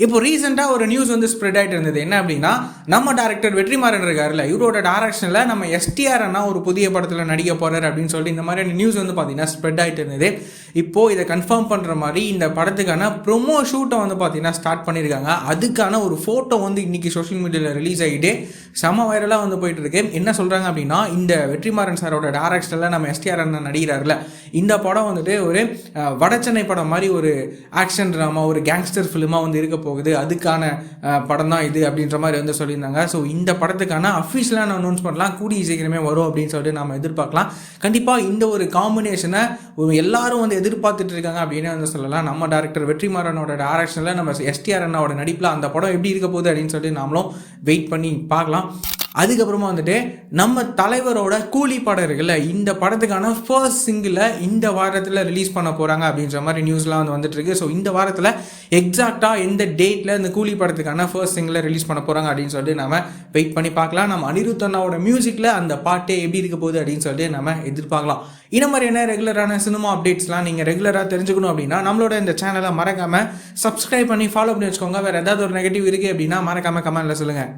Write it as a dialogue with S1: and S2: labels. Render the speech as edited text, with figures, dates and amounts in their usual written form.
S1: இப்போ ரீசெண்டாக ஒரு நியூஸ் வந்து ஸ்ப்ரெட் ஆகிட்டு இருந்தது. என்ன அப்படின்னா, நம்ம டேரக்டர் வெற்றிமாறன் இருக்காருல்ல, இவரோட டைரக்ஷனில் நம்ம எஸ்டிஆர் அண்ணா ஒரு புதிய படத்தில் நடிக்க போகிறார் அப்படின்னு சொல்லிட்டு இந்த மாதிரியான நியூஸ் வந்து பார்த்தீங்கன்னா ஸ்ப்ரெட் ஆகிட்டு இருந்தது. இப்போது இதை கன்ஃபார்ம் பண்ணுற மாதிரி இந்த படத்துக்கான ப்ரொமோ ஷூட்டை வந்து பார்த்தீங்கன்னா ஸ்டார்ட் பண்ணியிருக்காங்க. அதுக்கான ஒரு ஃபோட்டோ வந்து இன்றைக்கி சோஷியல் மீடியாவில் ரிலீஸ் ஆகிட்டு செம வைரலாக வந்து போயிட்டு இருக்கு. என்ன சொல்கிறாங்க அப்படின்னா, இந்த வெற்றிமாறன் சாரோட டைரக்ஷனில் நம்ம எஸ்டிஆர் அண்ணா நடிகிறார்ல, இந்த படம் வந்துட்டு ஒரு வடச்சென்னை படம் மாதிரி ஒரு ஆக்ஷன் ட்ராமா, ஒரு கேங்ஸ்டர் ஃபிலிமாக வந்து இருக்க போகுது. அதுக்கான படம் தான் இது அப்படின்ற மாதிரி வந்து சொல்லியிருந்தாங்க. ஸோ இந்த படத்துக்கான அஃபிஷியலான அனௌன்ஸ் பண்ணலாம், கூடிய சீக்கிரமே வரும் அப்படின்னு சொல்லிட்டு நம்ம எதிர்பார்க்கலாம். கண்டிப்பாக இந்த ஒரு காம்பினேஷனை எல்லாரும் வந்து எதிர்பார்த்துட்டு இருக்காங்க அப்படின்னு வந்து சொல்லலாம். நம்ம டேரக்டர் வெற்றிமாறனோட டைரக்ஷனில் நம்ம எஸ்டிஆர் அண்ணாவோட நடிப்பில் அந்த படம் எப்படி இருக்க போகுது அப்படின்னு சொல்லிட்டு நாமளும் வெயிட் பண்ணி பார்க்கலாம். அதுக்கப்புறமா வந்துட்டு நம்ம தலைவரோட கூலி படம் இருக்குல்ல, இந்த படத்துக்கான ஃபர்ஸ்ட் சிங்கிளை இந்த வாரத்தில் ரிலீஸ் பண்ண போகிறாங்க அப்படின்ற மாதிரி நியூஸ்லாம் வந்து வந்துட்டு இருக்கு. ஸோ இந்த வாரத்தில் எக்ஸாக்டாக எந்த டேட்டில் இந்த கூலி படத்துக்கான ஃபர்ஸ்ட் சிங்கிளை ரிலீஸ் பண்ண போகிறாங்க அப்படின்னு சொல்லிட்டு நம்ம வெயிட் பண்ணி பார்க்கலாம். நம்ம அனிருத் அண்ணாவோட மியூசிக்கில் அந்த பாட்டே எப்படி இருக்க போகுது அப்படின்னு சொல்லிட்டு நம்ம எதிர்பார்க்கலாம். இந்த மாதிரியான ரெகுலரான சினிமா அப்டேட்ஸ்லாம் நீங்கள் ரெகுலராக தெரிஞ்சுக்கணும் அப்படின்னா நம்மளோட இந்த சேனலை மறக்காமல் சப்ஸ்கிரைப் பண்ணி ஃபாலோ பண்ணி வச்சுக்கோங்க. வேறு ஏதாவது ஒரு நெகட்டிவ் இருக்குது அப்படின்னா மறக்காமல் கமெண்ட்டில் சொல்லுங்கள்.